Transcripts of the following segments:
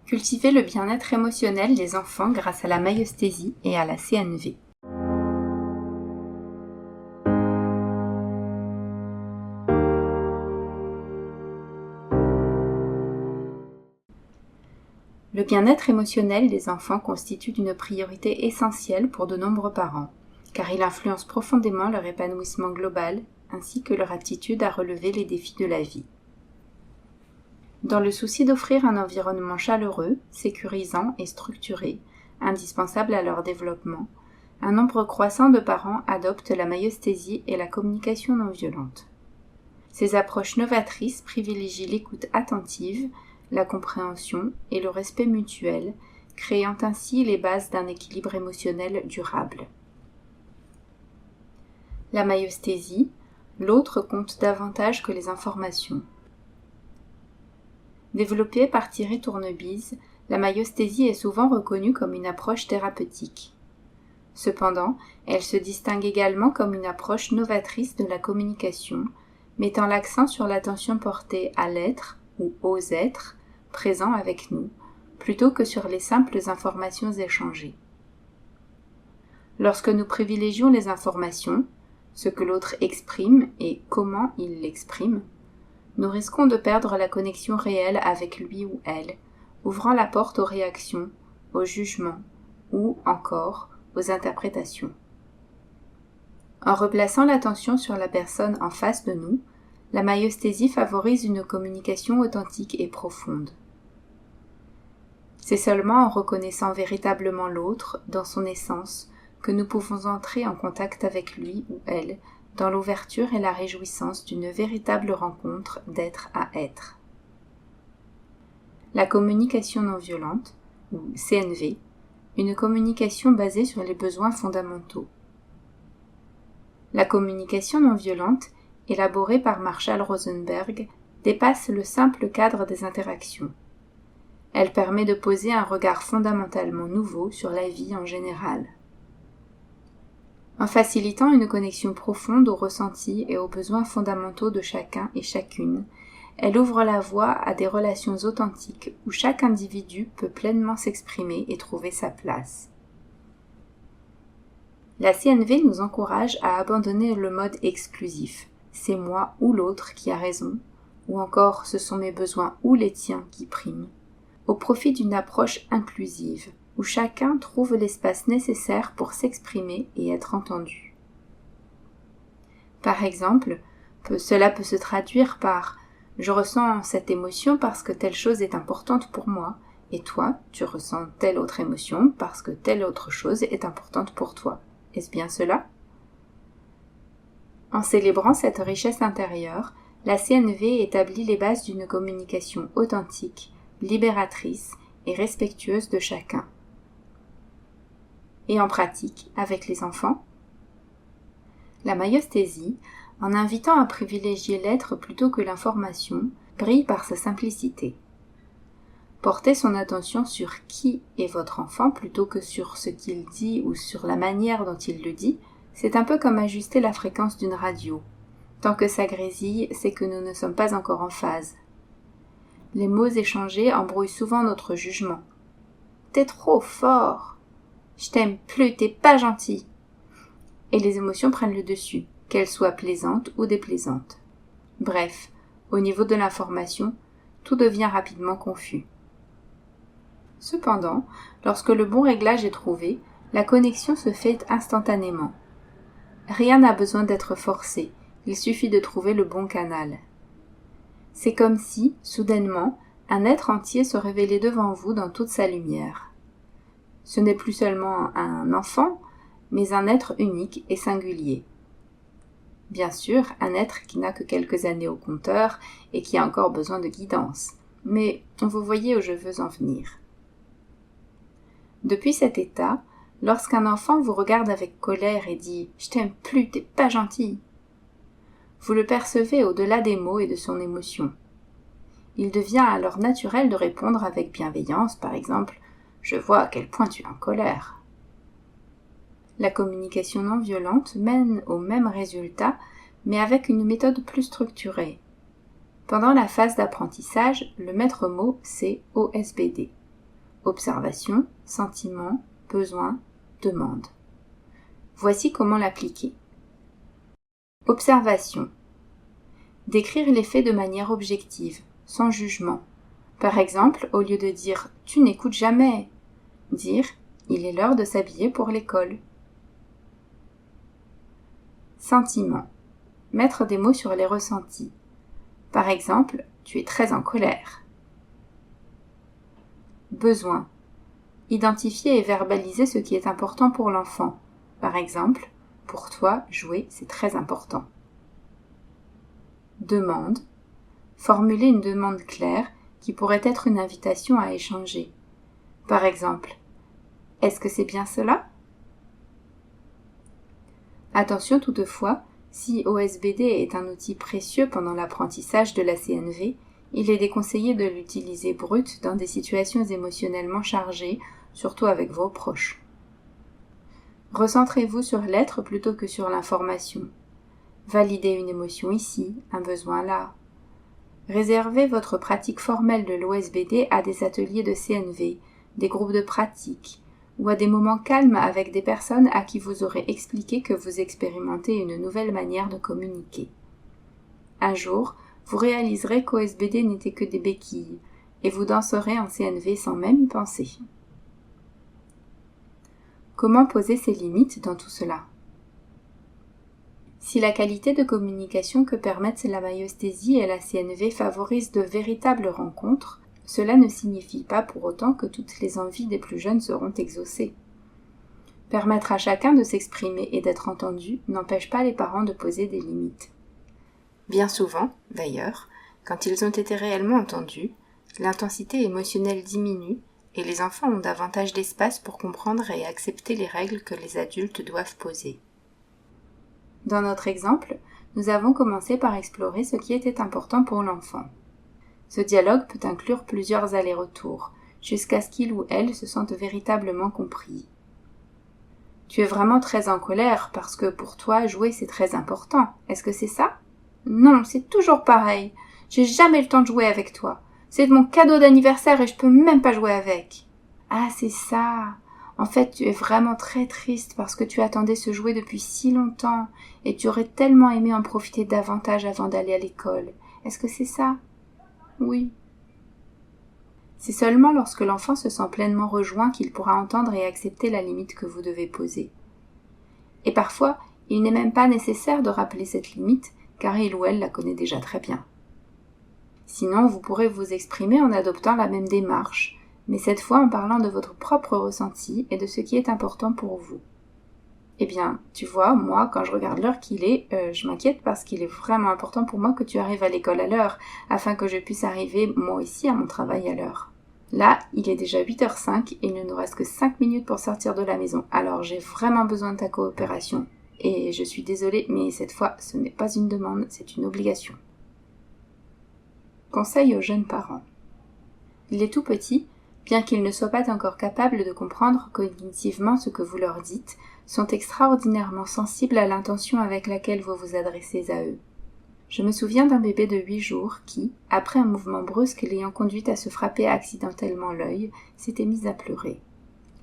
Cultiver le bien-être émotionnel des enfants grâce à la maïeusthésie et à la CNV. Le bien-être émotionnel des enfants constitue une priorité essentielle pour de nombreux parents, car il influence profondément leur épanouissement global ainsi que leur aptitude à relever les défis de la vie. Dans le souci d'offrir un environnement chaleureux, sécurisant et structuré, indispensable à leur développement, un nombre croissant de parents adoptent la maïeusthésie et la communication non violente. Ces approches novatrices privilégient l'écoute attentive, la compréhension et le respect mutuel, créant ainsi les bases d'un équilibre émotionnel durable. La maïeusthésie, l'autre compte davantage que les informations. Développée par Thierry Tournebise, la maïeusthésie est souvent reconnue comme une approche thérapeutique. Cependant, elle se distingue également comme une approche novatrice de la communication, mettant l'accent sur l'attention portée à l'être ou aux êtres présents avec nous, plutôt que sur les simples informations échangées. Lorsque nous privilégions les informations, ce que l'autre exprime et comment il l'exprime, nous risquons de perdre la connexion réelle avec lui ou elle, ouvrant la porte aux réactions, aux jugements ou, encore, aux interprétations. En replaçant l'attention sur la personne en face de nous, la maïeusthésie favorise une communication authentique et profonde. C'est seulement en reconnaissant véritablement l'autre, dans son essence, que nous pouvons entrer en contact avec lui ou elle, dans l'ouverture et la réjouissance d'une véritable rencontre d'être à être. La communication non violente, ou CNV, une communication basée sur les besoins fondamentaux. La communication non violente, élaborée par Marshall Rosenberg, dépasse le simple cadre des interactions. Elle permet de poser un regard fondamentalement nouveau sur la vie en général. En facilitant une connexion profonde aux ressentis et aux besoins fondamentaux de chacun et chacune, elle ouvre la voie à des relations authentiques où chaque individu peut pleinement s'exprimer et trouver sa place. La CNV nous encourage à abandonner le mode exclusif, c'est moi ou l'autre qui a raison, ou encore ce sont mes besoins ou les tiens qui priment, au profit d'une approche inclusive, où chacun trouve l'espace nécessaire pour s'exprimer et être entendu. Par exemple, cela peut se traduire par « je ressens cette émotion parce que telle chose est importante pour moi » et toi, tu ressens telle autre émotion parce que telle autre chose est importante pour toi. Est-ce bien cela ? En célébrant cette richesse intérieure, la CNV établit les bases d'une communication authentique, libératrice et respectueuse de chacun. Et en pratique, avec les enfants, la maïeusthésie, en invitant à privilégier l'être plutôt que l'information, brille par sa simplicité. Porter son attention sur qui est votre enfant plutôt que sur ce qu'il dit ou sur la manière dont il le dit, c'est un peu comme ajuster la fréquence d'une radio. Tant que ça grésille, c'est que nous ne sommes pas encore en phase. Les mots échangés embrouillent souvent notre jugement. « T'es trop fort !»« Je t'aime plus, t'es pas gentil !» Et les émotions prennent le dessus, qu'elles soient plaisantes ou déplaisantes. Bref, au niveau de l'information, tout devient rapidement confus. Cependant, lorsque le bon réglage est trouvé, la connexion se fait instantanément. Rien n'a besoin d'être forcé, il suffit de trouver le bon canal. C'est comme si, soudainement, un être entier se révélait devant vous dans toute sa lumière. Ce n'est plus seulement un enfant, mais un être unique et singulier. Bien sûr, un être qui n'a que quelques années au compteur et qui a encore besoin de guidance. Mais vous voyez où je veux en venir. Depuis cet état, lorsqu'un enfant vous regarde avec colère et dit « Je t'aime plus, t'es pas gentil », vous le percevez au-delà des mots et de son émotion. Il devient alors naturel de répondre avec bienveillance, par exemple « Je vois à quel point tu es en colère ». La communication non violente mène au même résultat, mais avec une méthode plus structurée. Pendant la phase d'apprentissage, le maître mot, c'est OSBD. observation, sentiment, besoin, demande. Voici comment l'appliquer. Observation. Décrire les faits de manière objective, sans jugement. Par exemple, au lieu de dire « tu n'écoutes jamais », dire « il est l'heure de s'habiller pour l'école ». Sentiment. Mettre des mots sur les ressentis. Par exemple, tu es très en colère. Besoin. Identifier et verbaliser ce qui est important pour l'enfant. Par exemple, pour toi, jouer, c'est très important. Demande. Formuler une demande claire qui pourrait être une invitation à échanger. Par exemple, est-ce que c'est bien cela ? Attention toutefois, si OSBD est un outil précieux pendant l'apprentissage de la CNV, il est déconseillé de l'utiliser brut dans des situations émotionnellement chargées, surtout avec vos proches. Recentrez-vous sur l'être plutôt que sur l'information. Validez une émotion ici, un besoin là. Réservez votre pratique formelle de l'OSBD à des ateliers de CNV, des groupes de pratique, ou à des moments calmes avec des personnes à qui vous aurez expliqué que vous expérimentez une nouvelle manière de communiquer. Un jour, vous réaliserez qu'OSBD n'était que des béquilles, et vous danserez en CNV sans même y penser. Comment poser ses limites dans tout cela ? Si la qualité de communication que permettent la maïeusthésie et la CNV favorise de véritables rencontres, cela ne signifie pas pour autant que toutes les envies des plus jeunes seront exaucées. Permettre à chacun de s'exprimer et d'être entendu n'empêche pas les parents de poser des limites. Bien souvent, d'ailleurs, quand ils ont été réellement entendus, l'intensité émotionnelle diminue et les enfants ont davantage d'espace pour comprendre et accepter les règles que les adultes doivent poser. Dans notre exemple, nous avons commencé par explorer ce qui était important pour l'enfant. Ce dialogue peut inclure plusieurs allers-retours, jusqu'à ce qu'il ou elle se sente véritablement compris. Tu es vraiment très en colère parce que pour toi, jouer c'est très important. Est-ce que c'est ça ? Non, c'est toujours pareil. J'ai jamais le temps de jouer avec toi. C'est mon cadeau d'anniversaire et je peux même pas jouer avec. Ah, c'est ça. En fait, tu es vraiment très triste parce que tu attendais ce jouet depuis si longtemps et tu aurais tellement aimé en profiter davantage avant d'aller à l'école. Est-ce que c'est ça ? Oui. C'est seulement lorsque l'enfant se sent pleinement rejoint qu'il pourra entendre et accepter la limite que vous devez poser. Et parfois, il n'est même pas nécessaire de rappeler cette limite, car il ou elle la connaît déjà très bien. Sinon, vous pourrez vous exprimer en adoptant la même démarche, mais cette fois en parlant de votre propre ressenti et de ce qui est important pour vous. Eh bien, tu vois, moi, quand je regarde l'heure qu'il est, je m'inquiète parce qu'il est vraiment important pour moi que tu arrives à l'école à l'heure, afin que je puisse arriver, moi aussi, à mon travail à l'heure. Là, il est déjà 8h05 et il ne nous reste que 5 minutes pour sortir de la maison, alors j'ai vraiment besoin de ta coopération. Et je suis désolée, mais cette fois, ce n'est pas une demande, c'est une obligation. Conseil aux jeunes parents. Les tout petits, bien qu'ils ne soient pas encore capables de comprendre cognitivement ce que vous leur dites, sont extraordinairement sensibles à l'intention avec laquelle vous vous adressez à eux. Je me souviens d'un bébé de 8 jours qui, après un mouvement brusque l'ayant conduite à se frapper accidentellement l'œil, s'était mise à pleurer.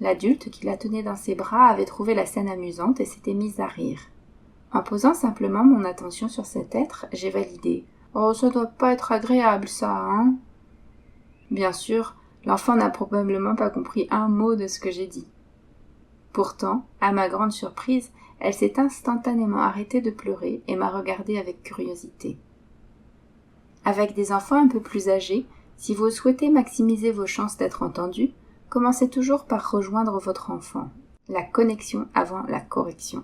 L'adulte qui la tenait dans ses bras avait trouvé la scène amusante et s'était mise à rire. En posant simplement mon attention sur cet être, j'ai validé. « Oh, ça doit pas être agréable, ça, hein ?» Bien sûr, l'enfant n'a probablement pas compris un mot de ce que j'ai dit. Pourtant, à ma grande surprise, elle s'est instantanément arrêtée de pleurer et m'a regardée avec curiosité. Avec des enfants un peu plus âgés, si vous souhaitez maximiser vos chances d'être entendu, commencez toujours par rejoindre votre enfant. La connexion avant la correction.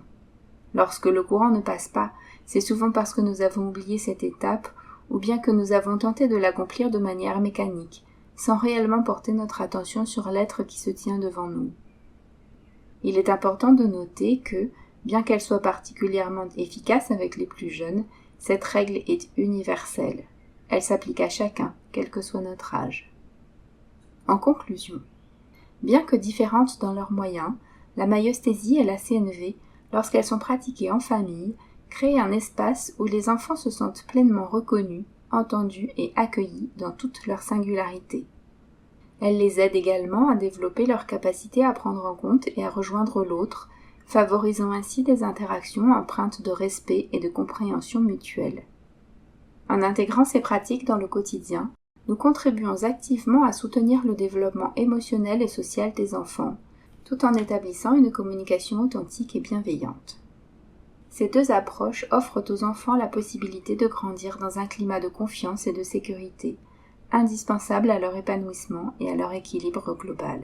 Lorsque le courant ne passe pas, c'est souvent parce que nous avons oublié cette étape ou bien que nous avons tenté de l'accomplir de manière mécanique, sans réellement porter notre attention sur l'être qui se tient devant nous. Il est important de noter que, bien qu'elle soit particulièrement efficace avec les plus jeunes, cette règle est universelle. Elle s'applique à chacun, quel que soit notre âge. En conclusion, bien que différentes dans leurs moyens, la maïeusthésie et la CNV, lorsqu'elles sont pratiquées en famille, créent un espace où les enfants se sentent pleinement reconnus, entendus et accueillis dans toute leur singularité. Elle les aide également à développer leur capacité à prendre en compte et à rejoindre l'autre, favorisant ainsi des interactions empreintes de respect et de compréhension mutuelle. En intégrant ces pratiques dans le quotidien, nous contribuons activement à soutenir le développement émotionnel et social des enfants, tout en établissant une communication authentique et bienveillante. Ces deux approches offrent aux enfants la possibilité de grandir dans un climat de confiance et de sécurité, indispensable à leur épanouissement et à leur équilibre global.